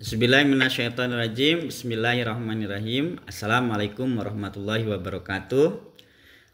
Bismillahirrahmanirrahim. Bismillahirrahmanirrahim. Assalamualaikum warahmatullahi wabarakatuh.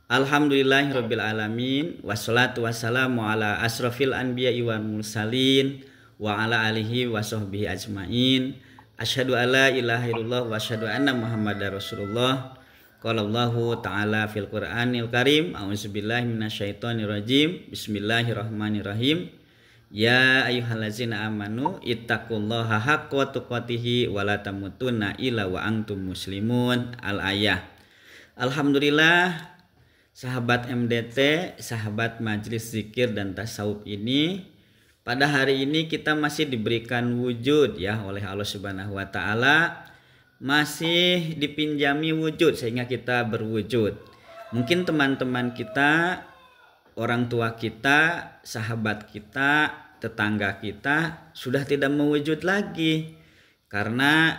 Alhamdulillahirabbil alamin. Wassalatu wassalamu ala asrofil anbiya'i wal mursalin wa ala alihi wa sahbihi ajmain. Asyhadu alla ilaha illallah wa asyhadu anna Muhammadar Rasulullah. Qala Allahu ta'ala fil Qur'anil Karim. A'udzubillahi minasyaitonir rajim. Bismillahirrahmanirrahim. Ya ayyuhallazina amanu ittaqullaha haqqa tuqatih wa la tamutunna illa wa antum muslimun. Al-ayah. Alhamdulillah sahabat MDT, sahabat majelis zikir dan tasawuf ini, pada hari ini kita masih diberikan wujud ya oleh Allah Subhanahu wa taala, masih dipinjami wujud sehingga kita berwujud. Mungkin teman-teman kita, orang tua kita, sahabat kita, tetangga kita sudah tidak mewujud lagi karena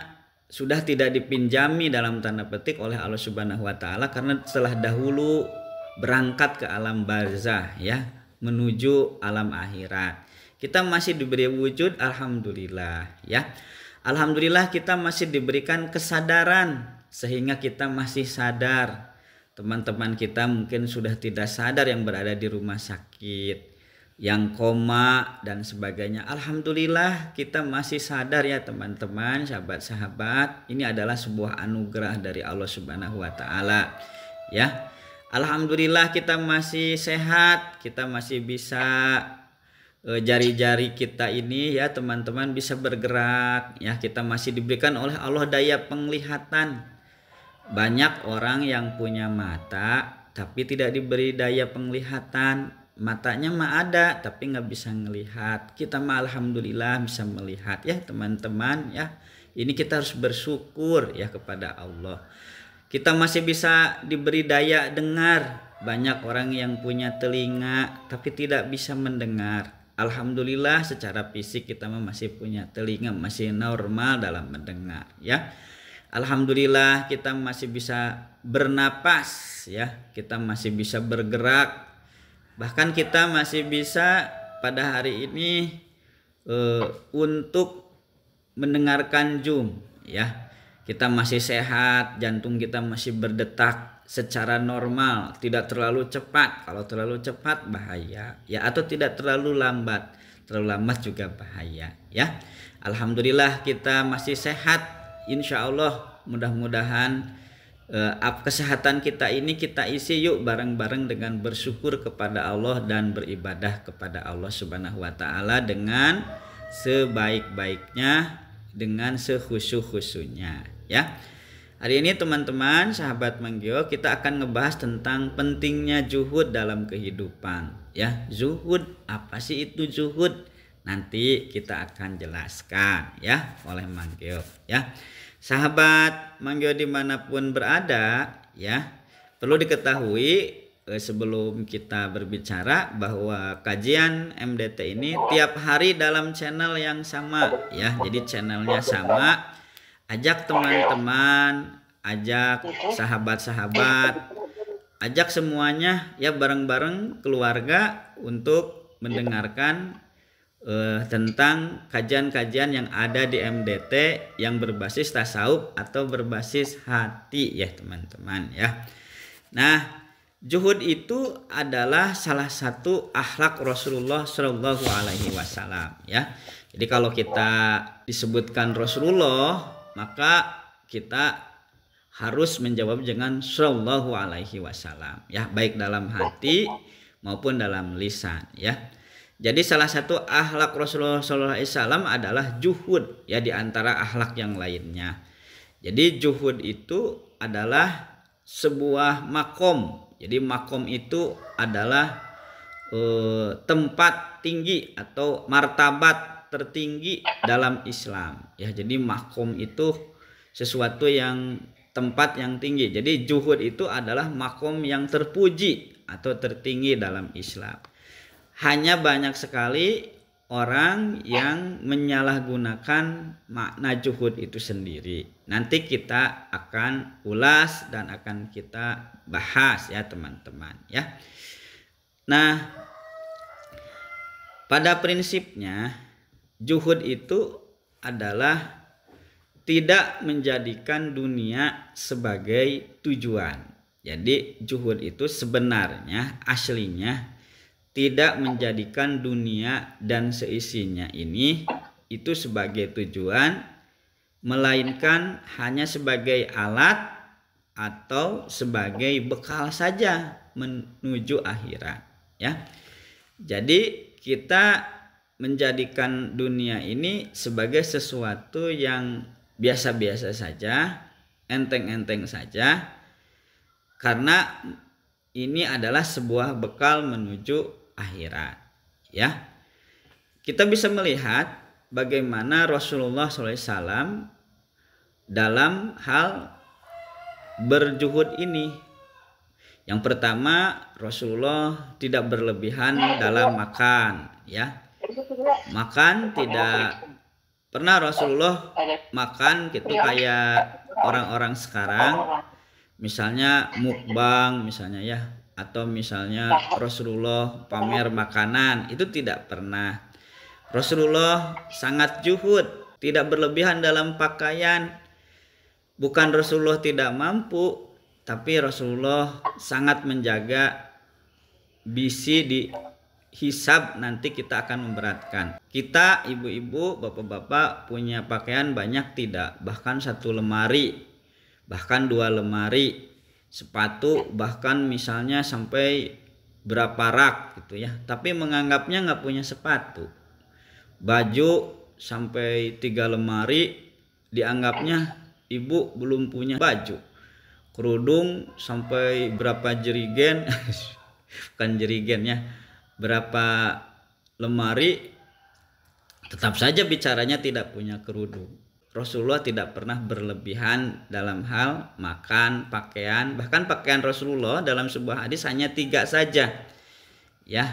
sudah tidak dipinjami dalam tanda petik oleh Allah Subhanahu wa taala, karena setelah dahulu berangkat ke alam barzah ya, menuju alam akhirat. Kita masih diberi wujud, alhamdulillah ya. Alhamdulillah kita masih diberikan kesadaran sehingga kita masih sadar. Teman-teman kita mungkin sudah tidak sadar yang berada di rumah sakit, yang koma dan sebagainya. Alhamdulillah kita masih sadar ya teman-teman, sahabat-sahabat. Ini adalah sebuah anugerah dari Allah Subhanahu wa taala ya. Alhamdulillah kita masih sehat, kita masih bisa jari-jari kita ini ya teman-teman bisa bergerak ya. Kita masih diberikan oleh Allah daya penglihatan. Banyak orang yang punya mata tapi tidak diberi daya penglihatan. Matanya mah ada tapi nggak bisa ngelihat. Kita mah alhamdulillah bisa melihat ya teman-teman ya. Ini kita harus bersyukur ya kepada Allah. Kita masih bisa diberi daya dengar. Banyak orang yang punya telinga tapi tidak bisa mendengar. Alhamdulillah secara fisik kita masih punya telinga, masih normal dalam mendengar ya. Alhamdulillah kita masih bisa bernapas ya, kita masih bisa bergerak, bahkan kita masih bisa pada hari ini untuk mendengarkan Zoom ya. Kita masih sehat, jantung kita masih berdetak secara normal, tidak terlalu cepat. Kalau terlalu cepat bahaya ya, atau tidak terlalu lambat. Terlalu lambat juga bahaya ya. Alhamdulillah kita masih sehat. Insya Allah mudah-mudahan kesehatan kita ini kita isi yuk bareng-bareng dengan bersyukur kepada Allah dan beribadah kepada Allah Subhanahu wa taala dengan sebaik-baiknya, dengan sekhusyuk-khusyuknya ya. Hari ini teman-teman sahabat Manggio, kita akan ngebahas tentang pentingnya zuhud dalam kehidupan ya. Zuhud, apa sih itu zuhud? Nanti kita akan jelaskan ya oleh Manggio ya. Sahabat Manggio dimanapun berada ya, perlu diketahui sebelum kita berbicara bahwa kajian MDT ini tiap hari dalam channel yang sama ya. Jadi channelnya sama. Ajak teman-teman, ajak sahabat-sahabat, ajak semuanya ya bareng-bareng keluarga untuk mendengarkan tentang kajian-kajian yang ada di MDT yang berbasis tasawuf atau berbasis hati ya teman-teman ya. Nah, zuhud itu adalah salah satu akhlak Rasulullah Shallallahu Alaihi Wasallam ya. Jadi kalau kita disebutkan Rasulullah, maka kita harus menjawab dengan Shallallahu Alaihi Wasallam ya, baik dalam hati maupun dalam lisan ya. Jadi salah satu akhlak Rasulullah SAW adalah zuhud ya, di antara akhlak yang lainnya. Jadi zuhud itu adalah sebuah makom. Jadi makom itu adalah tempat tinggi atau martabat tertinggi dalam Islam ya. Jadi makom itu sesuatu yang tempat yang tinggi. Jadi zuhud itu adalah makom yang terpuji atau tertinggi dalam Islam. Hanya banyak sekali orang yang menyalahgunakan makna zuhud itu sendiri. Nanti kita akan ulas dan akan kita bahas ya teman-teman ya. Nah, pada prinsipnya zuhud itu adalah tidak menjadikan dunia sebagai tujuan. Jadi zuhud itu sebenarnya aslinya tidak menjadikan dunia dan seisinya ini itu sebagai tujuan, melainkan hanya sebagai alat atau sebagai bekal saja menuju akhirat, ya. Jadi kita menjadikan dunia ini sebagai sesuatu yang biasa-biasa saja, enteng-enteng saja, karena ini adalah sebuah bekal menuju akhirat, ya. Kita bisa melihat bagaimana Rasulullah SAW dalam hal berjuhud ini. Yang pertama, Rasulullah tidak berlebihan dalam makan, ya. Makan tidak pernah Rasulullah makan gitu kayak orang-orang sekarang, misalnya mukbang misalnya, ya, atau misalnya Rasulullah pamer makanan, itu tidak pernah. Rasulullah sangat zuhud, tidak berlebihan dalam pakaian. Bukan Rasulullah tidak mampu, tapi Rasulullah sangat menjaga bisi di hisab, nanti kita akan memberatkan. Kita ibu-ibu, bapak-bapak punya pakaian banyak tidak? Bahkan 1 lemari, bahkan 2 lemari. Sepatu bahkan misalnya sampai berapa rak gitu, ya. Tapi menganggapnya nggak punya sepatu. Baju sampai 3 lemari, dianggapnya ibu belum punya baju. Kerudung sampai berapa jerigen bukan jerigen, ya, berapa lemari, tetap saja bicaranya tidak punya kerudung. Rasulullah tidak pernah berlebihan dalam hal makan, pakaian. Bahkan pakaian Rasulullah dalam sebuah hadis hanya 3 saja, ya.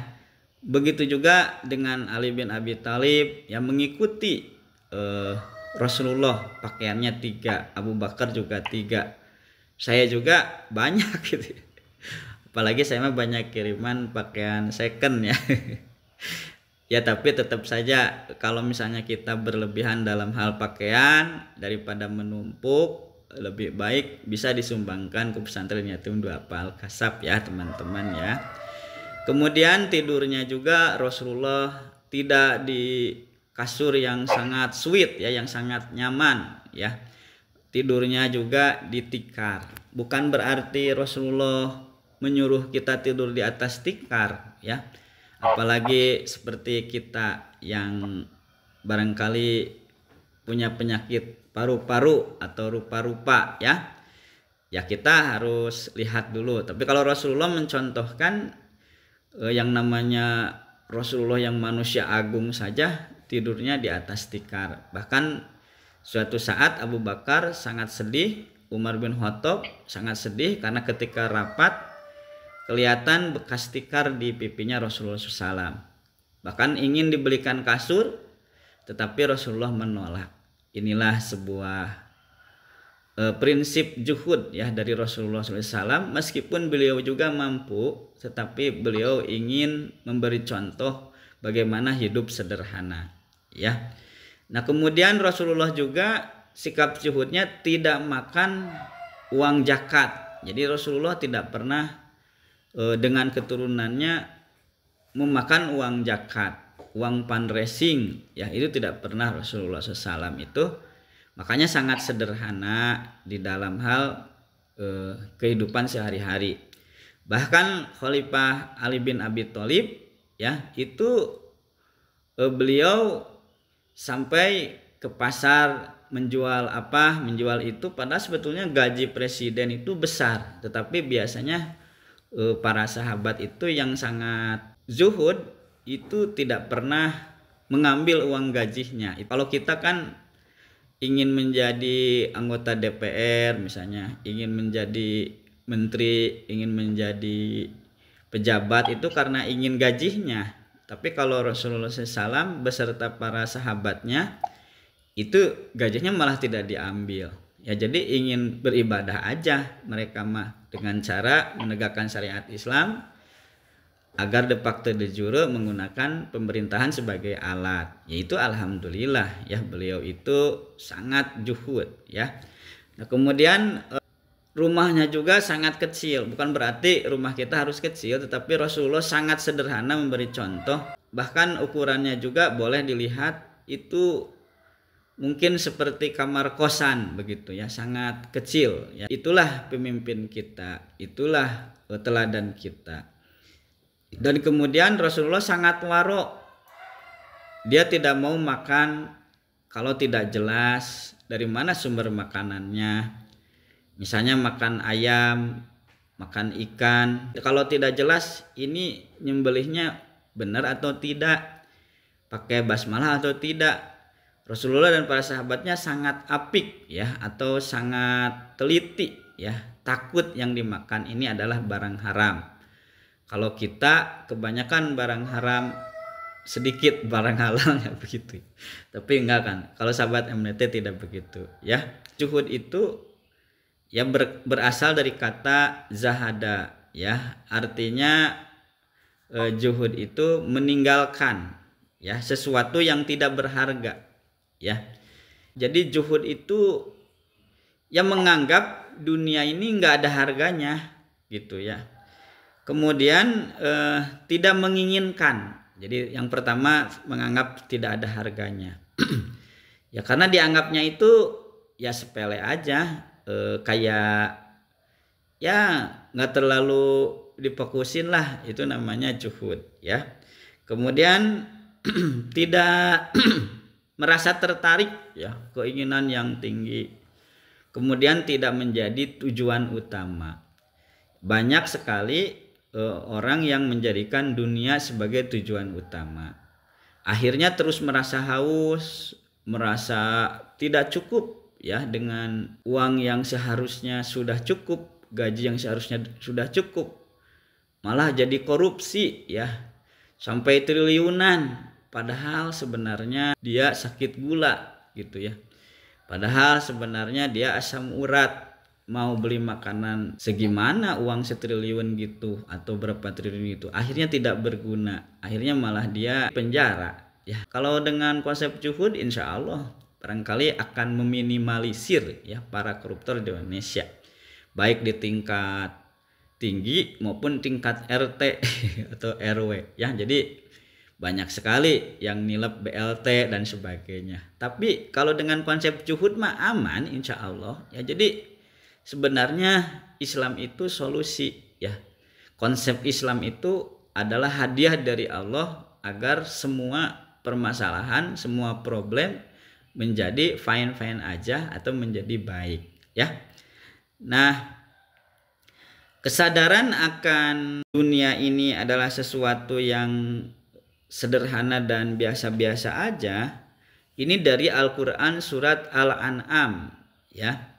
Begitu juga dengan Ali bin Abi Thalib yang mengikuti Rasulullah, pakaiannya 3, Abu Bakar juga 3, saya juga banyak gitu. Apalagi saya mah banyak kiriman pakaian second, ya. Ya, tapi tetap saja kalau misalnya kita berlebihan dalam hal pakaian, daripada menumpuk, lebih baik bisa disumbangkan ke pesantren yatim duafa Al-Kasab, ya teman-teman, ya. Kemudian tidurnya juga Rasulullah tidak di kasur yang sangat sweet, ya, yang sangat nyaman, ya. Tidurnya juga di tikar. Bukan berarti Rasulullah menyuruh kita tidur di atas tikar, ya. Apalagi seperti kita yang barangkali punya penyakit paru-paru atau rupa-rupa, ya. Ya, kita harus lihat dulu. Tapi kalau Rasulullah mencontohkan yang namanya Rasulullah yang manusia agung saja tidurnya di atas tikar. Bahkan suatu saat Abu Bakar sangat sedih, Umar bin Khattab sangat sedih karena ketika rapat kelihatan bekas tikar di pipinya Rasulullah SAW. Bahkan ingin dibelikan kasur, tetapi Rasulullah menolak. Inilah sebuah prinsip zuhud, ya, dari Rasulullah SAW. Meskipun beliau juga mampu, tetapi beliau ingin memberi contoh bagaimana hidup sederhana, ya. Nah, kemudian Rasulullah juga sikap zuhudnya tidak makan uang zakat. Jadi Rasulullah tidak pernah dengan keturunannya memakan uang zakat, uang fundraising, ya, itu tidak pernah Rasulullah SAW itu. Makanya sangat sederhana di dalam hal kehidupan sehari-hari. Bahkan Khalifah Ali bin Abi Thalib, ya, itu beliau sampai ke pasar menjual itu, padahal sebetulnya gaji presiden itu besar, tetapi biasanya para sahabat itu yang sangat zuhud itu tidak pernah mengambil uang gajinya. Kalau kita kan ingin menjadi anggota DPR misalnya, ingin menjadi menteri, ingin menjadi pejabat, itu karena ingin gajinya. Tapi kalau Rasulullah SAW beserta para sahabatnya itu gajinya malah tidak diambil. Ya, jadi ingin beribadah aja mereka mah dengan cara menegakkan syariat Islam. agar de facto de jure menggunakan pemerintahan sebagai alat. Yaitu alhamdulillah ya, beliau itu sangat juhud ya. Nah, kemudian rumahnya juga sangat kecil. Bukan berarti rumah kita harus kecil, tetapi Rasulullah sangat sederhana memberi contoh. Bahkan ukurannya juga boleh dilihat itu mungkin seperti kamar kosan begitu ya, sangat kecil ya. Itulah pemimpin kita, itulah teladan kita. Dan kemudian Rasulullah sangat warok. Dia tidak mau makan kalau tidak jelas dari mana sumber makanannya. Misalnya makan ayam, makan ikan, kalau tidak jelas ini nyembelihnya benar atau tidak, pakai basmalah atau tidak. Rasulullah dan para sahabatnya sangat apik ya, atau sangat teliti ya, takut yang dimakan ini adalah barang haram. Kalau kita kebanyakan barang haram, sedikit barang halalnya begitu. Tapi enggak kan, kalau sahabat MNT tidak begitu ya. Juhud itu ya berasal dari kata zahada ya, artinya juhud itu meninggalkan ya sesuatu yang tidak berharga ya. Jadi juhud itu yang menganggap dunia ini nggak ada harganya gitu ya. Kemudian tidak menginginkan. Jadi yang pertama menganggap tidak ada harganya. Ya karena dianggapnya itu ya sepele aja, kayak ya nggak terlalu difokusin lah, itu namanya juhud ya. Kemudian tidak merasa tertarik ya, keinginan yang tinggi. Kemudian tidak menjadi tujuan utama. Banyak sekali orang yang menjadikan dunia sebagai tujuan utama. Akhirnya terus merasa haus, merasa tidak cukup ya dengan uang yang seharusnya sudah cukup, gaji yang seharusnya sudah cukup. Malah jadi korupsi ya, sampai triliunan. Padahal sebenarnya dia sakit gula gitu ya. Padahal sebenarnya dia asam urat. Mau beli makanan segimana uang setriliun gitu atau berapa triliun gitu. Akhirnya tidak berguna. Akhirnya malah dia penjara ya. Kalau dengan konsep juhud insya Allah barangkali akan meminimalisir ya para koruptor di Indonesia. Baik di tingkat tinggi maupun tingkat RT atau RW ya. Jadi banyak sekali yang nilep BLT dan sebagainya. Tapi kalau dengan konsep juhud mah aman insya Allah ya. Jadi sebenarnya Islam itu solusi ya. Konsep Islam itu adalah hadiah dari Allah agar semua permasalahan, semua problem menjadi fine-fine aja atau menjadi baik ya. Nah, kesadaran akan dunia ini adalah sesuatu yang sederhana dan biasa-biasa aja, ini dari Al-Quran surat Al-An'am ya.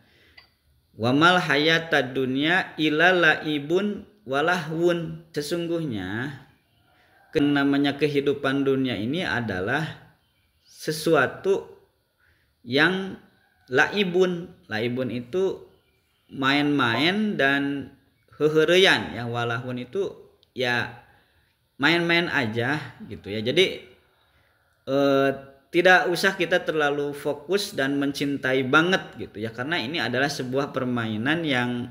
Wamal hayatad dunya illa laibun walahwun. Sesungguhnya namanya kehidupan dunia ini adalah sesuatu yang laibun. Laibun itu main-main dan heheureyan ya. Walahwun itu ya main-main aja gitu ya. Jadi tidak usah kita terlalu fokus dan mencintai banget gitu ya, karena ini adalah sebuah permainan yang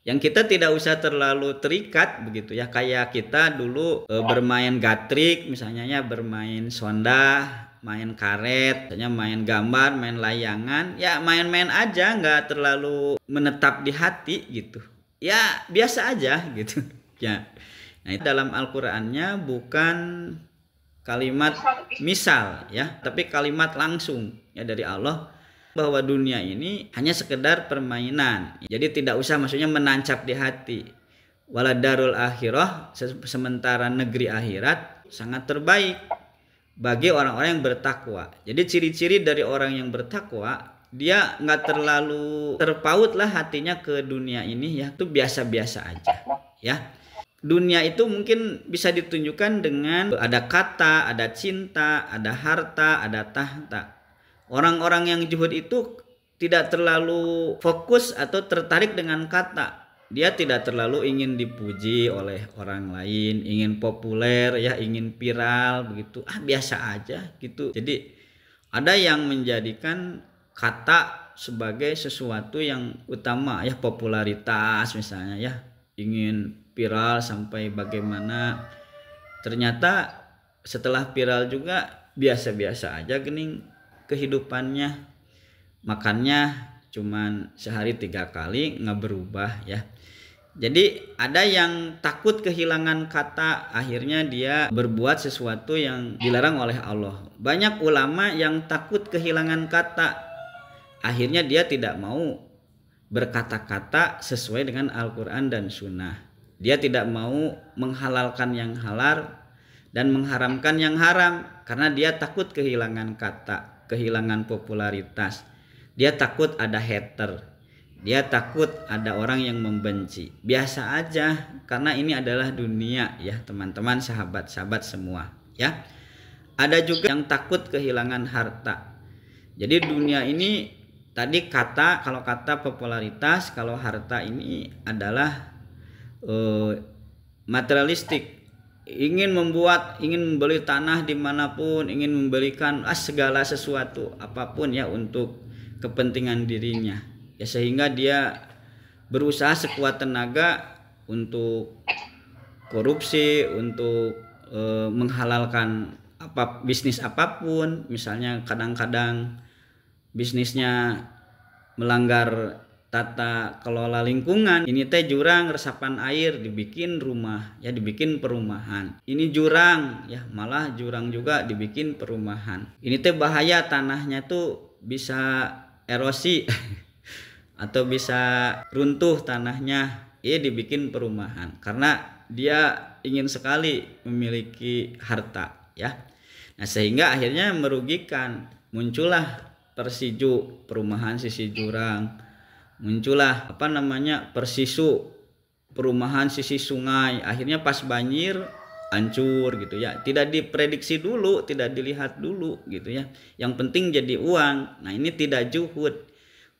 kita tidak usah terlalu terikat begitu ya. Kayak kita dulu bermain gatrik misalnya ya, bermain sonda, main karet, misalnya main gambar, main layangan, ya main-main aja, nggak terlalu menetap di hati gitu ya, biasa aja gitu ya. Nah, dalam Al-Qur'annya bukan kalimat misal ya, tapi kalimat langsung ya dari Allah bahwa dunia ini hanya sekedar permainan. Jadi tidak usah maksudnya menancap di hati. Waladarul akhirah, sementara negeri akhirat sangat terbaik bagi orang-orang yang bertakwa. Jadi ciri-ciri dari orang yang bertakwa, dia nggak terlalu terpaut lah hatinya ke dunia ini ya, itu biasa-biasa aja ya. Dunia itu mungkin bisa ditunjukkan dengan ada kata, ada cinta, ada harta, ada tahta. Orang-orang yang juhud itu tidak terlalu fokus atau tertarik dengan kata. dia tidak terlalu ingin dipuji oleh orang lain, ingin populer ya, ingin viral begitu. Biasa aja gitu. Jadi ada yang menjadikan kata sebagai sesuatu yang utama ya, popularitas misalnya ya, ingin viral sampai bagaimana. Ternyata setelah viral juga biasa-biasa aja gening kehidupannya, makannya cuman sehari 3 kali, nggak berubah ya. Jadi ada yang takut kehilangan kata, akhirnya dia berbuat sesuatu yang dilarang oleh Allah. Banyak ulama yang takut kehilangan kata, akhirnya dia tidak mau berkata-kata sesuai dengan Al-Quran dan Sunnah. Dia tidak mau menghalalkan yang halal dan mengharamkan yang haram, karena dia takut kehilangan kata, kehilangan popularitas. Dia takut ada hater, dia takut ada orang yang membenci. Biasa aja, karena ini adalah dunia ya teman-teman, sahabat-sahabat semua ya. Ada juga yang takut kehilangan harta. Jadi dunia ini tadi kata, kalau kata popularitas, kalau harta ini adalah materialistik. Ingin membeli tanah dimanapun, ingin memberikan segala sesuatu apapun ya untuk kepentingan dirinya ya, sehingga dia berusaha sekuat tenaga untuk korupsi, untuk menghalalkan bisnis apapun. Misalnya kadang-kadang bisnisnya melanggar tata kelola lingkungan. Ini teh jurang resapan air, dibikin rumah ya, dibikin perumahan. Ini jurang ya, malah jurang juga dibikin perumahan. Ini teh bahaya, tanahnya tuh bisa erosi atau bisa runtuh tanahnya, dibikin perumahan karena dia ingin sekali memiliki harta ya. Nah, sehingga akhirnya merugikan. Muncullah Persiju, perumahan sisi jurang. Muncullah Persisu, perumahan sisi sungai. Akhirnya pas banjir hancur gitu ya, tidak diprediksi dulu, tidak dilihat dulu gitu ya. Yang penting jadi uang. Nah, ini tidak juhud.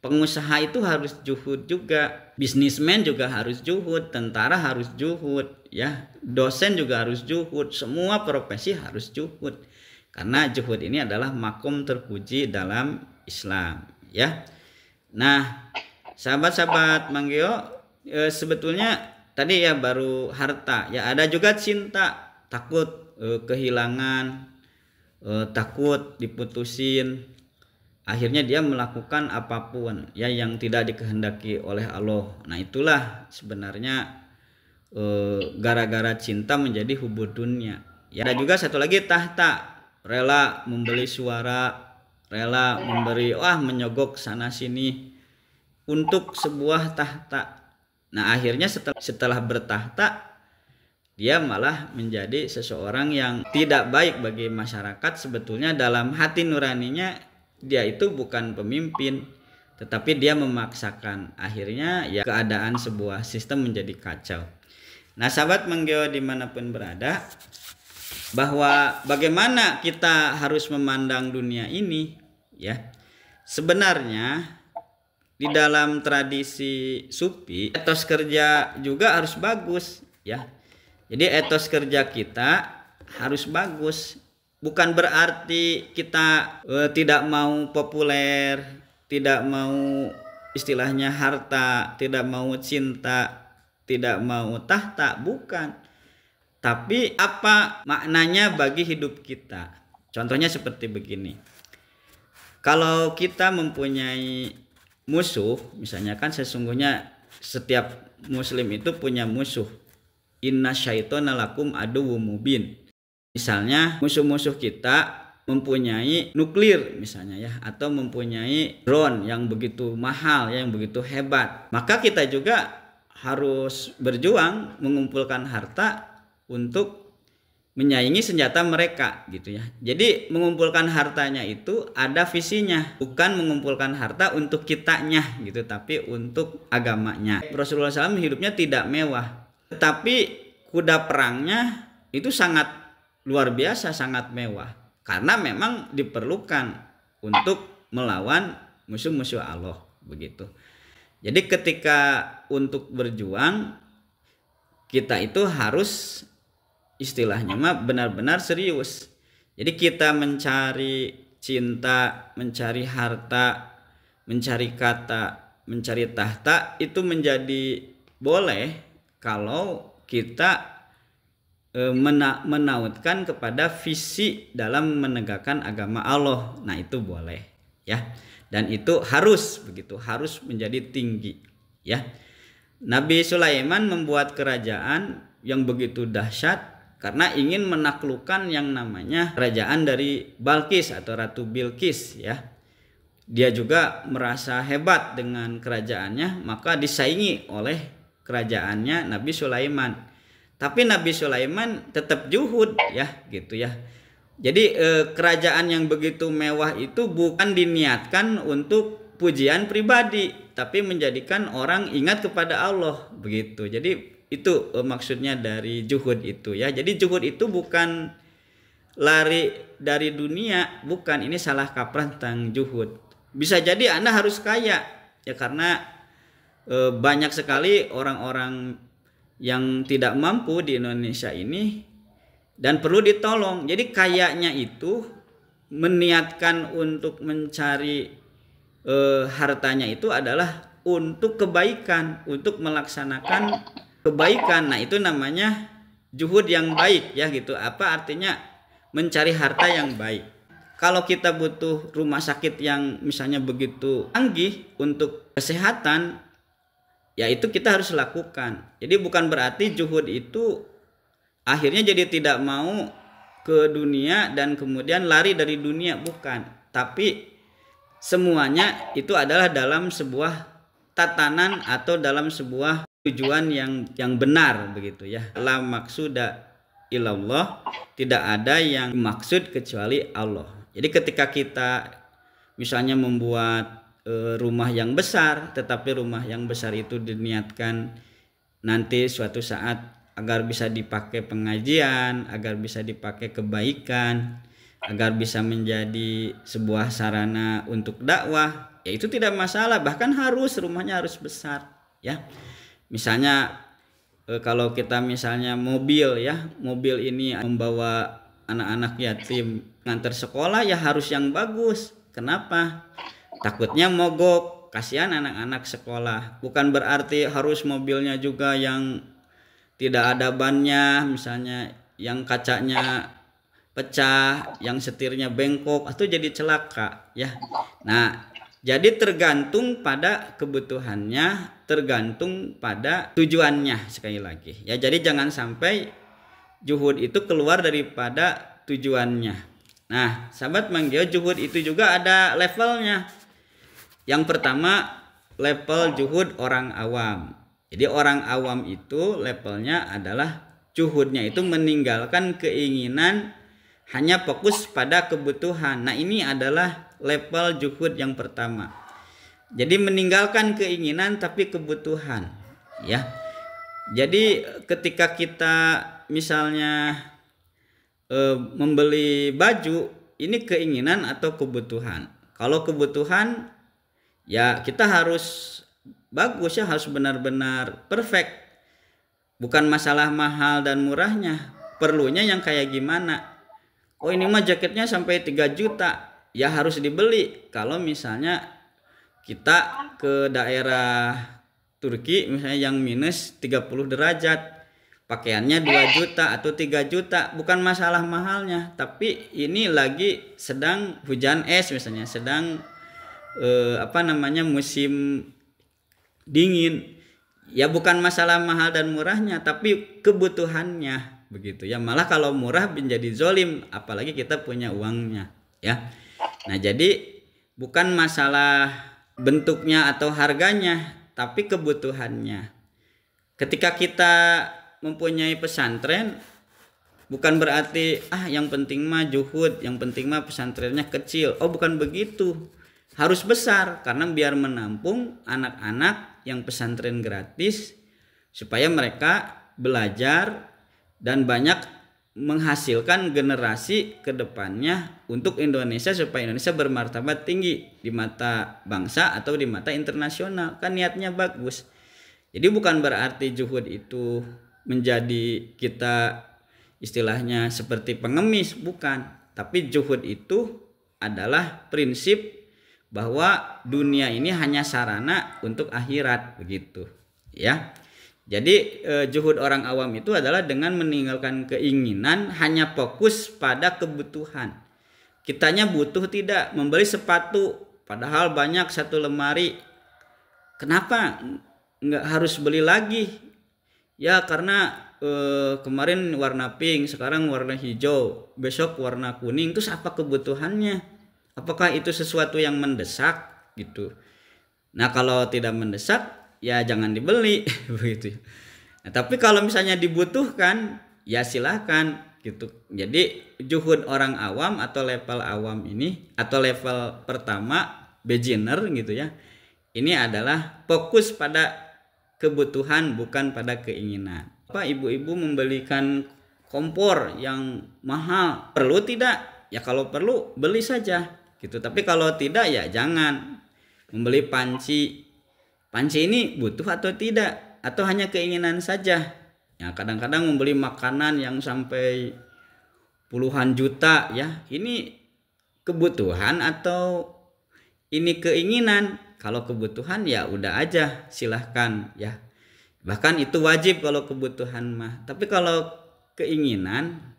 Pengusaha itu harus juhud juga, bisnismen juga harus juhud, tentara harus juhud ya, dosen juga harus juhud, semua profesi harus juhud, karena juhud ini adalah makom terpuji dalam Islam ya. Nah, sahabat-sahabat Manggio, sebetulnya tadi ya baru harta ya, ada juga cinta, takut kehilangan, takut diputusin, akhirnya dia melakukan apapun ya yang tidak dikehendaki oleh Allah. Nah, itulah sebenarnya gara-gara cinta menjadi hubud dunia ya. Ada juga satu lagi tahta, rela membeli suara, rela memberi menyogok sana sini untuk sebuah tahta. Nah, akhirnya setelah bertahta, dia malah menjadi seseorang yang tidak baik bagi masyarakat. Sebetulnya dalam hati nuraninya dia itu bukan pemimpin, tetapi dia memaksakan. Akhirnya ya keadaan sebuah sistem menjadi kacau. Nah, sahabat Manggio dimanapun berada, bahwa bagaimana kita harus memandang dunia ini ya. Sebenarnya di dalam tradisi sufi, etos kerja juga harus bagus ya. Jadi etos kerja kita harus bagus. Bukan berarti kita tidak mau populer, tidak mau istilahnya harta, tidak mau cinta, tidak mau tahta, bukan. Tapi apa maknanya bagi hidup kita? Contohnya seperti begini. Kalau kita mempunyai musuh, misalnya kan sesungguhnya setiap muslim itu punya musuh. Inna syaitona lakum aduwwum mubin. Misalnya musuh-musuh kita mempunyai nuklir misalnya ya, atau mempunyai drone yang begitu mahal, yang begitu hebat, maka kita juga harus berjuang mengumpulkan harta untuk menyaingi senjata mereka gitu ya. Jadi mengumpulkan hartanya itu ada visinya, bukan mengumpulkan harta untuk kitanya gitu, tapi untuk agamanya. Rasulullah SAW hidupnya tidak mewah, tetapi kuda perangnya itu sangat luar biasa, sangat mewah, karena memang diperlukan untuk melawan musuh-musuh Allah begitu. Jadi ketika untuk berjuang, kita itu harus istilahnya mah benar-benar serius. Jadi kita mencari cinta, mencari harta, mencari kata, mencari tahta itu menjadi boleh kalau kita menautkan kepada visi dalam menegakkan agama Allah. Nah, itu boleh ya. Dan itu harus begitu, harus menjadi tinggi ya. Nabi Sulaiman membuat kerajaan yang begitu dahsyat karena ingin menaklukkan yang namanya kerajaan dari Balkis atau Ratu Bilqis ya. Dia juga merasa hebat dengan kerajaannya, maka disaingi oleh kerajaannya Nabi Sulaiman. Tapi Nabi Sulaiman tetap juhud ya gitu ya. Jadi kerajaan yang begitu mewah itu bukan diniatkan untuk pujian pribadi, tapi menjadikan orang ingat kepada Allah begitu. Jadi itu maksudnya dari juhud itu ya. Jadi juhud itu bukan lari dari dunia, bukan, ini salah kaprah tentang juhud. Bisa jadi Anda harus kaya ya, karena banyak sekali orang-orang yang tidak mampu di Indonesia ini dan perlu ditolong. Jadi kayaknya itu meniatkan untuk mencari hartanya itu adalah untuk kebaikan, untuk melaksanakan kebaikan. Nah, itu namanya juhud yang baik ya gitu. Apa artinya mencari harta yang baik? Kalau kita butuh rumah sakit yang misalnya begitu canggih untuk kesehatan, ya itu kita harus lakukan. Jadi bukan berarti juhud itu akhirnya jadi tidak mau ke dunia dan kemudian lari dari dunia, bukan. Tapi semuanya itu adalah dalam sebuah tatanan atau dalam sebuah tujuan yang benar begitu ya. La maksuda illallah, tidak ada yang maksud kecuali Allah. Jadi ketika kita misalnya membuat rumah yang besar, tetapi rumah yang besar itu diniatkan nanti suatu saat agar bisa dipakai pengajian, agar bisa dipakai kebaikan, agar bisa menjadi sebuah sarana untuk dakwah, ya itu tidak masalah. Bahkan rumahnya harus besar ya. Misalnya kalau kita misalnya mobil ya, mobil ini membawa anak-anak yatim ngantar sekolah, ya harus yang bagus. Kenapa? Takutnya mogok, kasihan anak-anak sekolah. Bukan berarti harus mobilnya juga yang tidak ada bannya, misalnya yang kacanya pecah, yang setirnya bengkok atau jadi celaka ya. Nah, jadi tergantung pada kebutuhannya, tergantung pada tujuannya sekali lagi ya. Jadi jangan sampai juhud itu keluar daripada tujuannya. Nah, sahabat manggil, juhud itu juga ada levelnya. Yang pertama, level juhud orang awam. Jadi orang awam itu levelnya adalah juhudnya itu meninggalkan keinginan, hanya fokus pada kebutuhan. Nah, ini adalah level juhud yang pertama. Jadi meninggalkan keinginan tapi kebutuhan ya. Jadi ketika kita misalnya membeli baju, ini keinginan atau kebutuhan? Kalau kebutuhan, ya kita harus bagus ya, harus benar-benar perfect. Bukan masalah mahal dan murahnya, perlunya yang kayak gimana. Oh, ini mah jaketnya sampai 3 juta, ya harus dibeli. Kalau misalnya kita ke daerah Turki misalnya yang minus 30 derajat, pakaiannya 2 juta atau 3 juta, bukan masalah mahalnya, tapi ini lagi sedang hujan es misalnya, sedang musim dingin, ya bukan masalah mahal dan murahnya, tapi kebutuhannya begitu ya. Malah kalau murah menjadi zolim, apalagi kita punya uangnya ya. Nah, jadi bukan masalah bentuknya atau harganya, tapi kebutuhannya. Ketika kita mempunyai pesantren, bukan berarti yang penting mah juhud, yang penting mah pesantrennya kecil. Oh, bukan begitu. Harus besar, karena biar menampung anak-anak yang pesantren gratis, supaya mereka belajar dan banyak menghasilkan generasi ke depannya untuk Indonesia supaya Indonesia bermartabat tinggi di mata bangsa atau di mata internasional. Kan niatnya bagus. Jadi bukan berarti juhud itu menjadi kita istilahnya seperti pengemis, bukan. Tapi juhud itu adalah prinsip bahwa dunia ini hanya sarana untuk akhirat, begitu ya. Jadi juhud orang awam itu adalah dengan meninggalkan keinginan, hanya fokus pada kebutuhan. Kitanya butuh tidak membeli sepatu, padahal banyak satu lemari. Kenapa nggak harus beli lagi? Ya karena kemarin warna pink, sekarang warna hijau, besok warna kuning. Terus apa kebutuhannya? Apakah itu sesuatu yang mendesak gitu? Nah kalau tidak mendesak, ya jangan dibeli begitu. Nah, tapi kalau misalnya dibutuhkan, ya silakan gitu. Jadi juhud orang awam atau level awam ini atau level pertama beginner gitu ya. Ini adalah fokus pada kebutuhan bukan pada keinginan. Apa ibu-ibu membelikan kompor yang mahal? Perlu tidak? Ya kalau perlu beli saja gitu. Tapi kalau tidak ya jangan. Membeli panci. Panci ini butuh atau tidak? Atau hanya keinginan saja? Ya kadang-kadang membeli makanan yang sampai puluhan juta ya. Ini kebutuhan atau ini keinginan? Kalau kebutuhan ya udah aja silahkan ya. Bahkan itu wajib kalau kebutuhan mah. Tapi kalau keinginan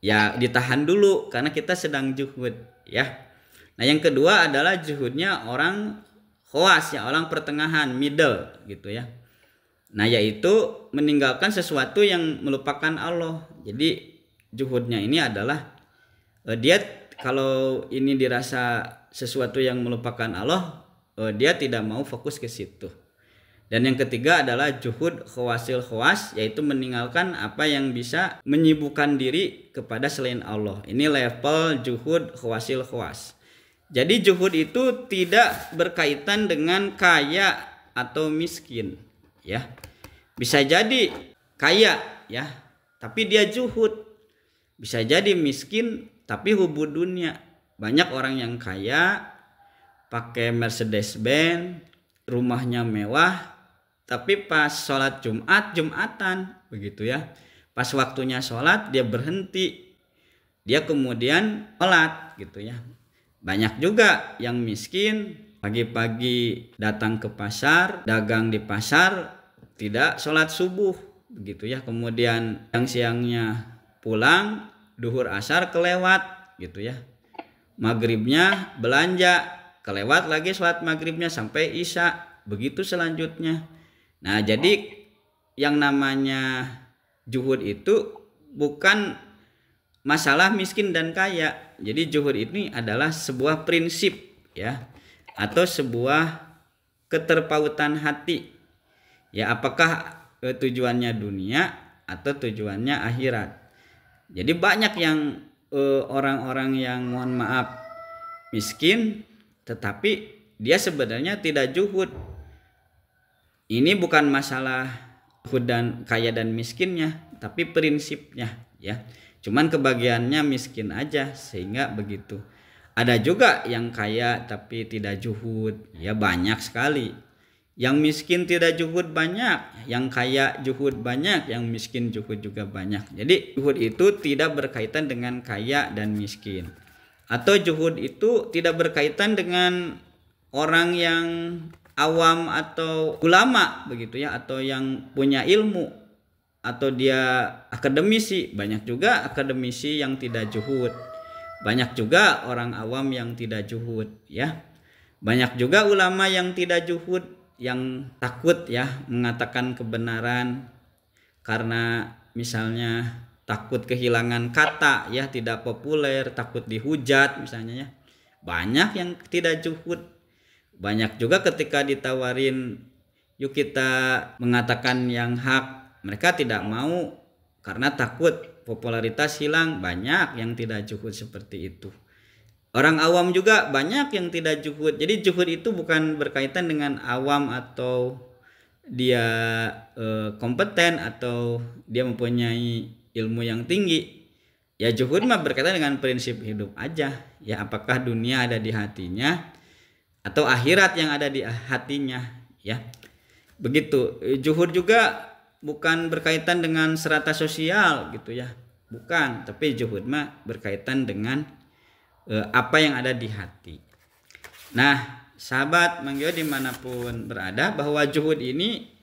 ya ditahan dulu karena kita sedang juhud ya. Nah yang kedua adalah juhudnya orang khawas ya, orang pertengahan, middle gitu ya. Nah yaitu meninggalkan sesuatu yang melupakan Allah. Jadi juhudnya ini adalah dia kalau ini dirasa sesuatu yang melupakan Allah, dia tidak mau fokus ke situ. Dan yang ketiga adalah juhud khawasil khawas, yaitu meninggalkan apa yang bisa menyibukkan diri kepada selain Allah. Ini level juhud khawasil khawas. Jadi juhud itu tidak berkaitan dengan kaya atau miskin ya. Bisa jadi kaya ya, tapi dia juhud. Bisa jadi miskin tapi hubud dunia. Banyak orang yang kaya pakai Mercedes Benz, rumahnya mewah, tapi pas sholat Jumat, Jumatan begitu ya. Pas waktunya sholat dia berhenti, dia kemudian sholat gitu ya. Banyak juga yang miskin pagi-pagi datang ke pasar, dagang di pasar, tidak sholat subuh begitu ya. Kemudian siang-siangnya pulang, duhur asar kelewat gitu ya. Maghribnya belanja, kelewat lagi sholat maghribnya sampai isya, begitu selanjutnya. Nah jadi yang namanya juhud itu bukan masalah miskin dan kaya. Jadi juhud ini adalah sebuah prinsip ya, atau sebuah keterpautan hati ya, apakah tujuannya dunia atau tujuannya akhirat. Jadi banyak yang orang-orang yang mohon maaf miskin tetapi dia sebenarnya tidak juhud. Ini bukan masalah juhud dan kaya dan miskinnya, tapi prinsipnya ya. Cuman kebagiannya miskin aja sehingga begitu. Ada juga yang kaya tapi tidak juhud, ya banyak sekali. Yang miskin tidak juhud banyak, yang kaya juhud banyak, yang miskin juhud juga banyak. Jadi juhud itu tidak berkaitan dengan kaya dan miskin. Atau juhud itu tidak berkaitan dengan orang yang awam atau ulama begitu ya, atau yang punya ilmu atau dia akademisi. Banyak juga akademisi yang tidak juhud, banyak juga orang awam yang tidak juhud ya, banyak juga ulama yang tidak juhud, yang takut ya mengatakan kebenaran karena misalnya takut kehilangan kata ya, tidak populer, takut dihujat misalnya ya. Banyak yang tidak juhud. Banyak juga ketika ditawarin yuk kita mengatakan yang hak, mereka tidak mau karena takut popularitas hilang. Banyak yang tidak juhud seperti itu. Orang awam juga banyak yang tidak juhud. Jadi juhud itu bukan berkaitan dengan awam atau dia kompeten atau dia mempunyai ilmu yang tinggi. Ya juhud mah berkaitan dengan prinsip hidup aja. Ya apakah dunia ada di hatinya atau akhirat yang ada di hatinya, ya. Begitu. Juhud juga bukan berkaitan dengan strata sosial gitu ya. Bukan, tapi juhud mah berkaitan dengan apa yang ada di hati. Nah, sahabat Mang Gio dimanapun berada, bahwa juhud ini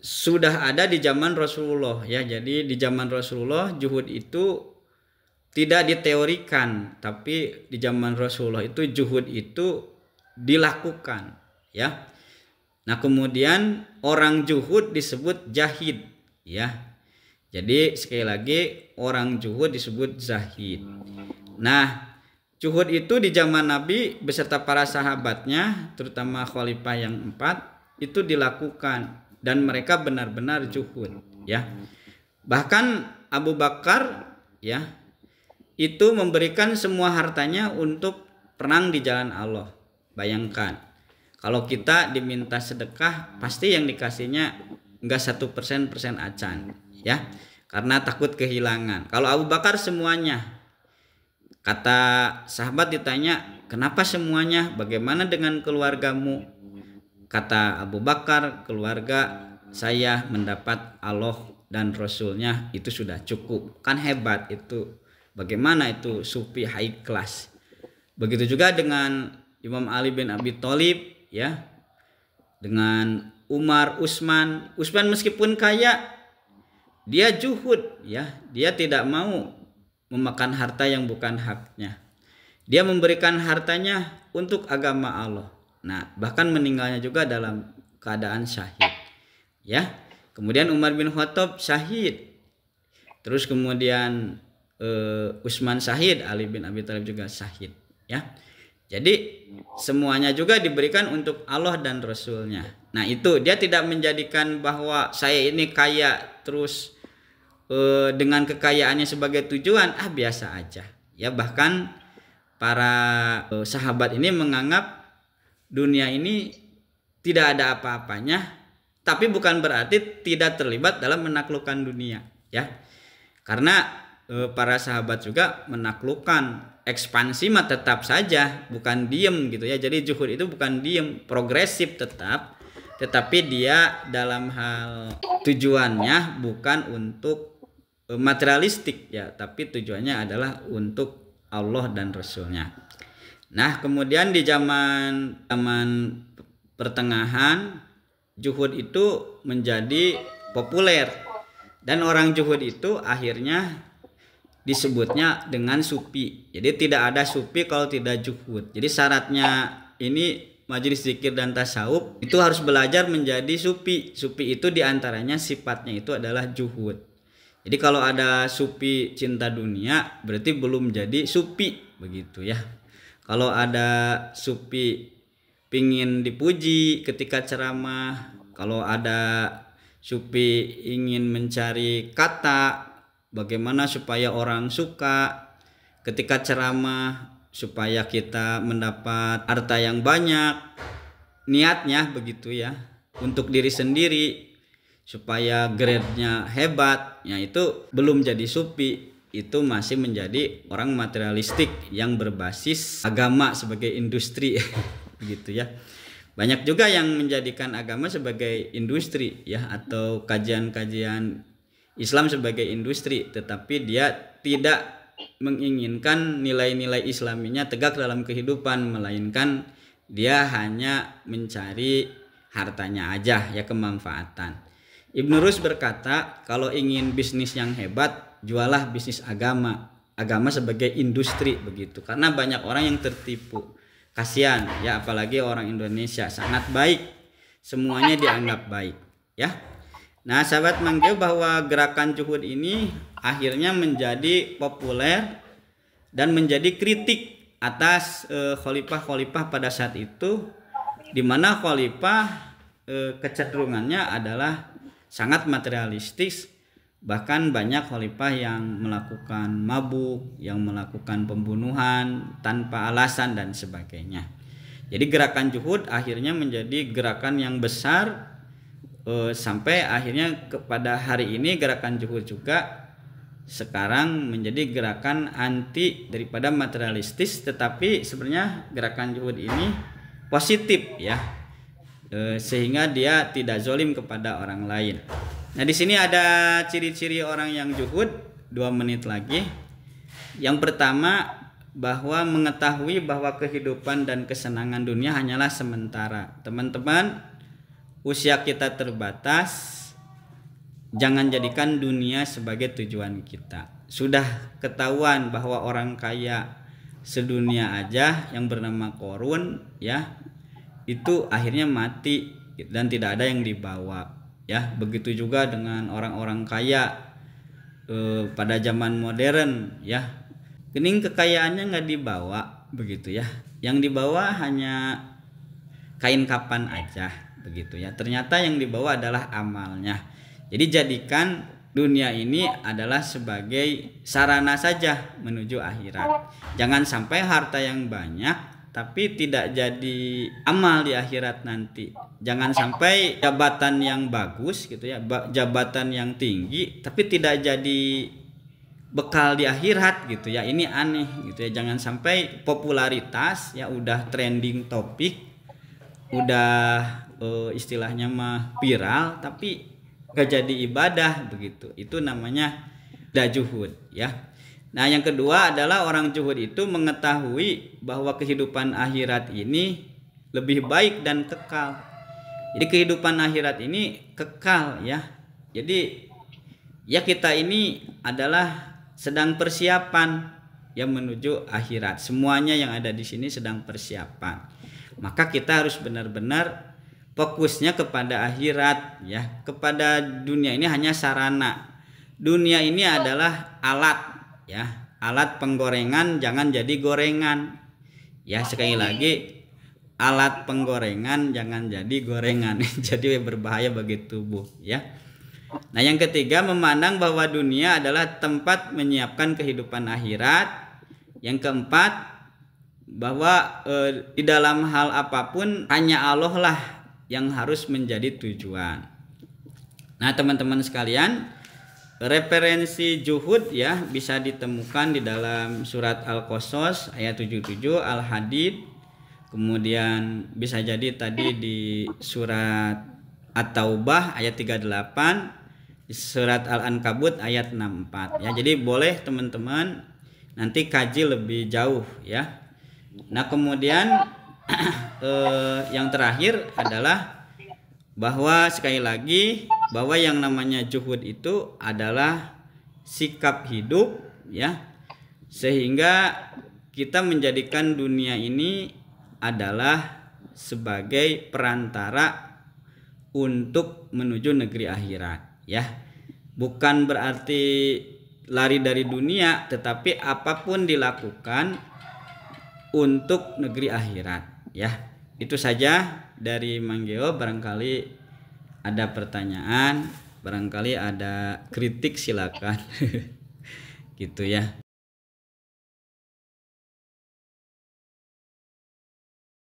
sudah ada di zaman Rasulullah ya. Jadi di zaman Rasulullah juhud itu tidak diteorikan, tapi di zaman Rasulullah itu juhud itu dilakukan ya. Nah, kemudian orang juhud disebut jahid ya. Jadi sekali lagi orang juhud disebut zahid. Nah, juhud itu di zaman Nabi beserta para sahabatnya, terutama khalifah yang 4 itu dilakukan dan mereka benar-benar juhud ya. Bahkan Abu Bakar ya itu memberikan semua hartanya untuk perang di jalan Allah. Bayangkan kalau kita diminta sedekah, pasti yang dikasihnya enggak 1% acan ya, karena takut kehilangan. Kalau Abu Bakar semuanya. Kata sahabat ditanya, kenapa semuanya? Bagaimana dengan keluargamu? Kata Abu Bakar, keluarga saya mendapat Allah dan Rasulnya itu sudah cukup. Kan hebat itu. Bagaimana itu sufi high class. Begitu juga dengan Imam Ali bin Abi Thalib ya. Dengan Umar, Utsman meskipun kaya, dia juhud ya. Dia tidak mau memakan harta yang bukan haknya. Dia memberikan hartanya untuk agama Allah. Nah, bahkan meninggalnya juga dalam keadaan syahid. Ya. Kemudian Umar bin Khattab syahid. Terus kemudian Utsman syahid, Ali bin Abi Thalib juga syahid, ya. Jadi semuanya juga diberikan untuk Allah dan Rasulnya. Nah, itu dia tidak menjadikan bahwa saya ini kaya terus dengan kekayaannya sebagai tujuan, biasa aja ya. Bahkan para sahabat ini menganggap dunia ini tidak ada apa-apanya, tapi bukan berarti tidak terlibat dalam menaklukkan dunia ya. Karena para sahabat juga menaklukkan, ekspansi mah tetap saja, bukan diem gitu ya. Jadi juhud itu bukan diem, progresif tetap, tetapi dia dalam hal tujuannya bukan untuk materialistik ya, tapi tujuannya adalah untuk Allah dan Rasulnya. Nah, kemudian di zaman pertengahan juhud itu menjadi populer dan orang juhud itu akhirnya disebutnya dengan sufi. Jadi tidak ada sufi kalau tidak juhud. Jadi syaratnya ini majelis zikir dan tasawuf itu harus belajar menjadi sufi. Sufi itu diantaranya sifatnya itu adalah juhud. Jadi kalau ada sufi cinta dunia berarti belum jadi sufi begitu ya. Kalau ada sufi pingin dipuji ketika ceramah, kalau ada sufi ingin mencari kata bagaimana supaya orang suka ketika ceramah, supaya kita mendapat harta yang banyak, niatnya begitu ya, untuk diri sendiri supaya grade-nya hebat, ya itu belum jadi sufi, itu masih menjadi orang materialistik yang berbasis agama sebagai industri begitu ya. Banyak juga yang menjadikan agama sebagai industri ya, atau kajian-kajian Islam sebagai industri, tetapi dia tidak menginginkan nilai-nilai islaminya tegak dalam kehidupan, melainkan dia hanya mencari hartanya aja ya, kemanfaatan. Ibnu Rus berkata, kalau ingin bisnis yang hebat, jualah bisnis agama sebagai industri begitu. Karena banyak orang yang tertipu. Kasihan ya, apalagi orang Indonesia sangat baik, semuanya dianggap baik ya. Nah, sahabat Mang Gio, bahwa gerakan juhud ini akhirnya menjadi populer dan menjadi kritik atas khalifah-khalifah pada saat itu, di mana khalifah kecenderungannya adalah sangat materialistis. Bahkan banyak khalifah yang melakukan mabuk, yang melakukan pembunuhan tanpa alasan dan sebagainya. Jadi gerakan juhud akhirnya menjadi gerakan yang besar, sampai akhirnya kepada hari ini gerakan juhud juga sekarang menjadi gerakan anti daripada materialistis, tetapi sebenarnya gerakan zuhud ini positif ya, sehingga dia tidak zolim kepada orang lain. Nah di sini ada ciri-ciri orang yang zuhud, 2 menit lagi. Yang pertama, bahwa mengetahui bahwa kehidupan dan kesenangan dunia hanyalah sementara. Teman-teman, usia kita terbatas, jangan jadikan dunia sebagai tujuan kita. Sudah ketahuan bahwa orang kaya sedunia aja yang bernama Korun ya, itu akhirnya mati dan tidak ada yang dibawa ya. Begitu juga dengan orang-orang kaya pada zaman modern ya, kening kekayaannya nggak dibawa begitu ya, yang dibawa hanya kain kapan aja begitu ya. Ternyata yang dibawa adalah amalnya. Jadi jadikan dunia ini adalah sebagai sarana saja menuju akhirat. Jangan sampai harta yang banyak tapi tidak jadi amal di akhirat nanti. Jangan sampai jabatan yang bagus gitu ya, jabatan yang tinggi tapi tidak jadi bekal di akhirat gitu ya. Ini aneh gitu ya. Jangan sampai popularitas ya, udah trending topik, udah istilahnya mah viral tapi gak jadi ibadah begitu. Itu namanya tidak zuhud ya. Nah yang kedua adalah orang zuhud itu mengetahui bahwa kehidupan akhirat ini lebih baik dan kekal. Jadi kehidupan akhirat ini kekal ya. Jadi ya kita ini adalah sedang persiapan yang menuju akhirat. Semuanya yang ada di sini sedang persiapan. Maka kita harus benar-benar fokusnya kepada akhirat ya. Kepada dunia ini hanya sarana. Dunia ini adalah alat ya, alat penggorengan, jangan jadi gorengan. Ya sekali lagi, alat penggorengan jangan jadi gorengan. Jadi berbahaya bagi tubuh ya. Nah yang ketiga, memandang bahwa dunia adalah tempat menyiapkan kehidupan akhirat. Yang keempat, bahwa di dalam hal apapun hanya Allah lah yang harus menjadi tujuan. Nah teman-teman sekalian, referensi zuhud ya bisa ditemukan di dalam surat Al-Qasas ayat 77, Al-Hadid, kemudian bisa jadi tadi di surat At-Taubah ayat 38, surat Al-Ankabut ayat 64 ya. Jadi boleh teman-teman nanti kaji lebih jauh ya. Nah kemudian yang terakhir adalah bahwa sekali lagi bahwa yang namanya zuhud itu adalah sikap hidup ya, sehingga kita menjadikan dunia ini adalah sebagai perantara untuk menuju negeri akhirat ya. Bukan berarti lari dari dunia, tetapi apapun dilakukan untuk negeri akhirat ya. Itu saja dari Manggeo. Barangkali ada pertanyaan, barangkali ada kritik, silakan gitu ya.